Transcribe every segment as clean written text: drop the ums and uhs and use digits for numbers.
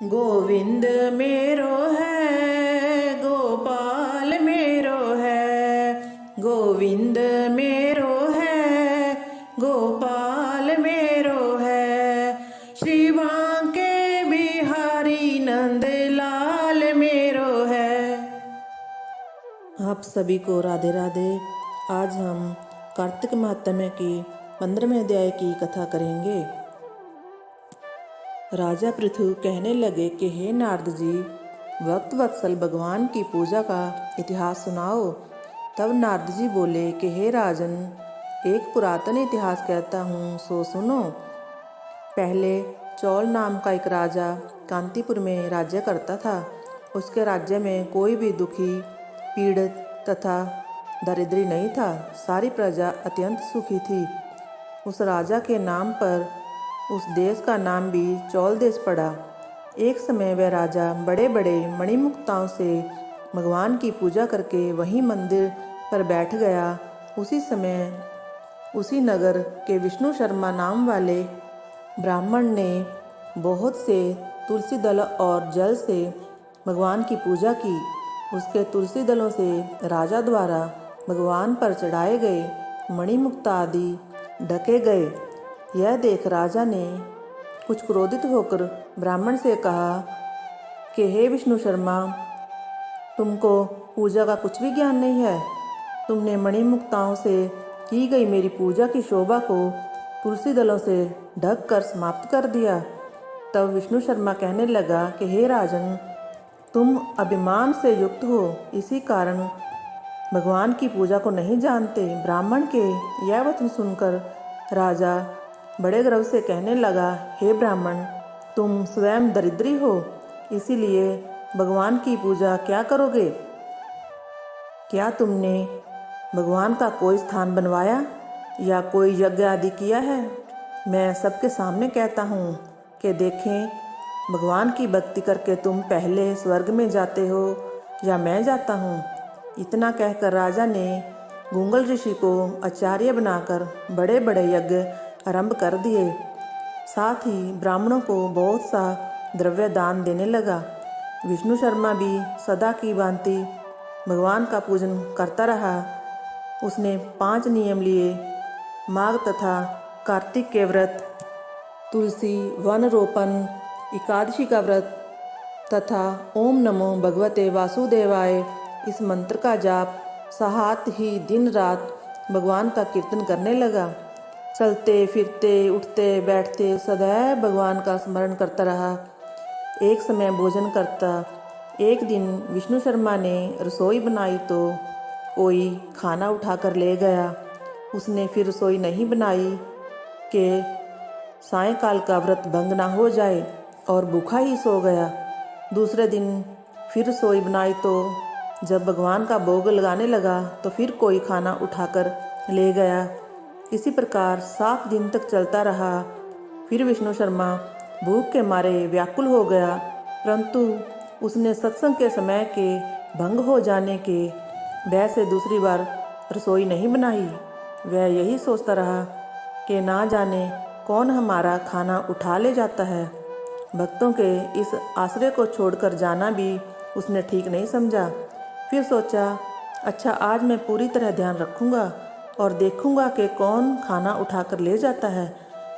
गोविंद मेरो है गोपाल मेरो है, गोविंद मेरो है गोपाल मेरो है, श्री बांके बिहारी नंद लाल मेरो है। आप सभी को राधे राधे। आज हम कार्तिक महात्म्य की 15वें अध्याय की कथा करेंगे। राजा पृथु कहने लगे कि हे नारद जी, वक्त वत्सल भगवान की पूजा का इतिहास सुनाओ। तब नारद जी बोले कि हे राजन, एक पुरातन इतिहास कहता हूँ, सो सुनो। पहले चौल नाम का एक राजा कांतिपुर में राज्य करता था। उसके राज्य में कोई भी दुखी, पीड़ित तथा दरिद्री नहीं था। सारी प्रजा अत्यंत सुखी थी। उस राजा के नाम पर उस देश का नाम भी चौल देश पड़ा। एक समय वह राजा बड़े बड़े मणिमुक्ताओं से भगवान की पूजा करके वहीं मंदिर पर बैठ गया। उसी समय उसी नगर के विष्णु शर्मा नाम वाले ब्राह्मण ने बहुत से तुलसी दल और जल से भगवान की पूजा की। उसके तुलसी दलों से राजा द्वारा भगवान पर चढ़ाए गए मणिमुक्ता आदि ढके गए। यह देख राजा ने कुछ क्रोधित होकर ब्राह्मण से कहा कि हे विष्णु शर्मा, तुमको पूजा का कुछ भी ज्ञान नहीं है। तुमने मणिमुक्ताओं से की गई मेरी पूजा की शोभा को तुलसी दलों से ढक कर समाप्त कर दिया। तब विष्णु शर्मा कहने लगा कि हे राजन, तुम अभिमान से युक्त हो, इसी कारण भगवान की पूजा को नहीं जानते। ब्राह्मण के यह वचन सुनकर राजा बड़े गर्व से कहने लगा, हे ब्राह्मण, तुम स्वयं दरिद्री हो, इसीलिए भगवान की पूजा क्या करोगे? क्या तुमने भगवान का कोई स्थान बनवाया या कोई यज्ञ आदि किया है? मैं सबके सामने कहता हूँ कि देखें, भगवान की भक्ति करके तुम पहले स्वर्ग में जाते हो या मैं जाता हूँ। इतना कहकर राजा ने गूंगल ऋषि को आचार्य बनाकर बड़े बड़े यज्ञ आरंभ कर दिए। साथ ही ब्राह्मणों को बहुत सा द्रव्य दान देने लगा। विष्णु शर्मा भी सदा की भांति भगवान का पूजन करता रहा। उसने 5 नियम लिए। माघ तथा कार्तिक के व्रत, तुलसी वन रोपण, एकादशी का व्रत तथा ओम नमो भगवते वासुदेवाय इस मंत्र का जाप साथ ही दिन रात भगवान का कीर्तन करने लगा। चलते फिरते उठते बैठते सदैव भगवान का स्मरण करता रहा। एक समय भोजन करता। एक दिन विष्णु शर्मा ने रसोई बनाई तो कोई खाना उठाकर ले गया। उसने फिर रसोई नहीं बनाई कि सायंकाल का व्रत भंग ना हो जाए और भूखा ही सो गया। दूसरे दिन फिर रसोई बनाई तो जब भगवान का भोग लगाने लगा तो फिर कोई खाना उठाकर ले गया। इसी प्रकार 7 दिन तक चलता रहा। फिर विष्णु शर्मा भूख के मारे व्याकुल हो गया, परंतु उसने सत्संग के समय के भंग हो जाने के भय से दूसरी बार रसोई नहीं बनाई। वह यही सोचता रहा कि ना जाने कौन हमारा खाना उठा ले जाता है। भक्तों के इस आश्रय को छोड़कर जाना भी उसने ठीक नहीं समझा। फिर सोचा, अच्छा, आज मैं पूरी तरह ध्यान रखूँगा और देखूंगा कि कौन खाना उठाकर ले जाता है।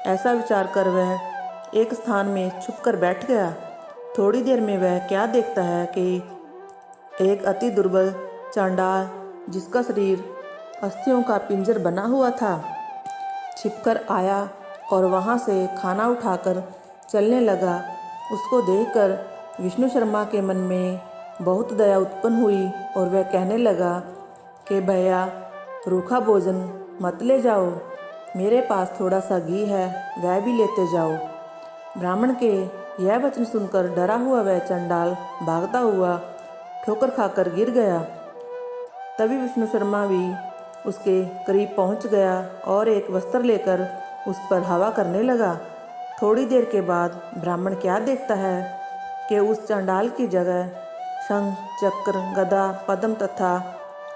ऐसा विचार कर वह एक स्थान में छुपकर बैठ गया। थोड़ी देर में वह क्या देखता है कि एक अति दुर्बल चांडाल, जिसका शरीर अस्थियों का पिंजर बना हुआ था, छिपकर आया और वहाँ से खाना उठाकर चलने लगा। उसको देखकर विष्णु शर्मा के मन में बहुत दया उत्पन्न हुई और वह कहने लगा कि भैया, रूखा भोजन मत ले जाओ, मेरे पास थोड़ा सा घी है, वह भी लेते जाओ। ब्राह्मण के यह वचन सुनकर डरा हुआ वह चंडाल भागता हुआ ठोकर खाकर गिर गया। तभी विष्णु शर्मा भी उसके करीब पहुंच गया और एक वस्त्र लेकर उस पर हवा करने लगा। थोड़ी देर के बाद ब्राह्मण क्या देखता है कि उस चंडाल की जगह शंख, चक्र, गदा, पद्म तथा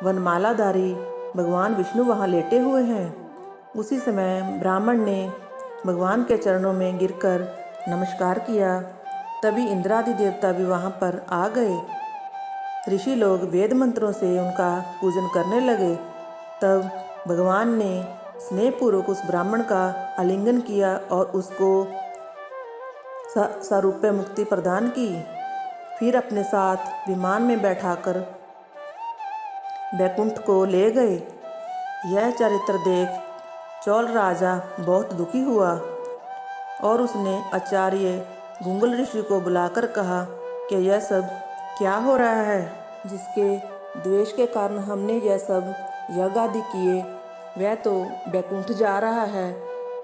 वनमालाधारी भगवान विष्णु वहाँ लेटे हुए हैं। उसी समय ब्राह्मण ने भगवान के चरणों में गिरकर नमस्कार किया तभी इंद्रादि देवता भी वहाँ पर आ गए। ऋषि लोग वेद मंत्रों से उनका पूजन करने लगे। तब भगवान ने स्नेहपूर्वक उस ब्राह्मण का आलिंगन किया और उसको सारूप्य मुक्ति प्रदान की। फिर अपने साथ विमान में बैठाकर बैकुंठ को ले गए। यह चरित्र देख चोल राजा बहुत दुखी हुआ और उसने आचार्य गुंगल ऋषि को बुलाकर कहा कि यह सब क्या हो रहा है, जिसके द्वेष के कारण हमने यह सब यज्ञ आदि किए, वह तो बैकुंठ जा रहा है।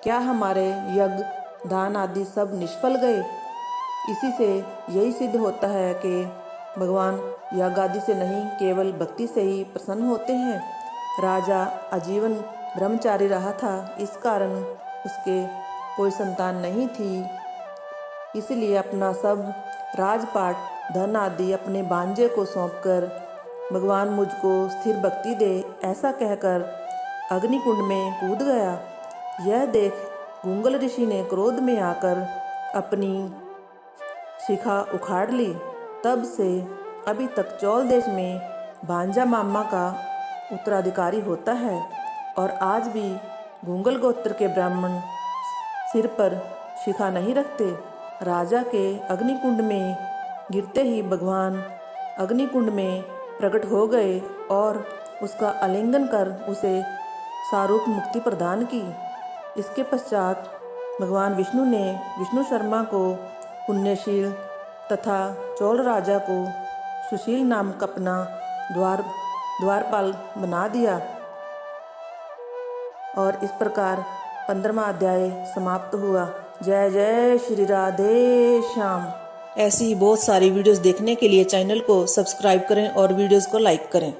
क्या हमारे यज्ञ दान आदि सब निष्फल गए? इसी से यही सिद्ध होता है कि भगवान यज्ञ आदि से नहीं, केवल भक्ति से ही प्रसन्न होते हैं। राजा आजीवन ब्रह्मचारी रहा था, इस कारण उसके कोई संतान नहीं थी। इसलिए अपना सब राजपाट धन आदि अपने भांजे को सौंपकर भगवान मुझको स्थिर भक्ति दे, ऐसा कहकर अग्निकुंड में कूद गया। यह देख गुंगल ऋषि ने क्रोध में आकर अपनी शिखा उखाड़ ली। तब से अभी तक चौल देश में भांजा मामा का उत्तराधिकारी होता है और आज भी गुंगल गोत्र के ब्राह्मण सिर पर शिखा नहीं रखते। राजा के अग्निकुंड में गिरते ही भगवान अग्निकुंड में प्रकट हो गए और उसका आलिंगन कर उसे सारूप मुक्ति प्रदान की। इसके पश्चात भगवान विष्णु ने विष्णु शर्मा को पुण्यशील तथा चोल राजा को सुशील नामक अपना द्वारपाल बना दिया। और इस प्रकार 15वां अध्याय समाप्त हुआ। जय जय श्री राधे श्याम। ऐसी ही बहुत सारी वीडियोस देखने के लिए चैनल को सब्सक्राइब करें और वीडियोस को लाइक करें।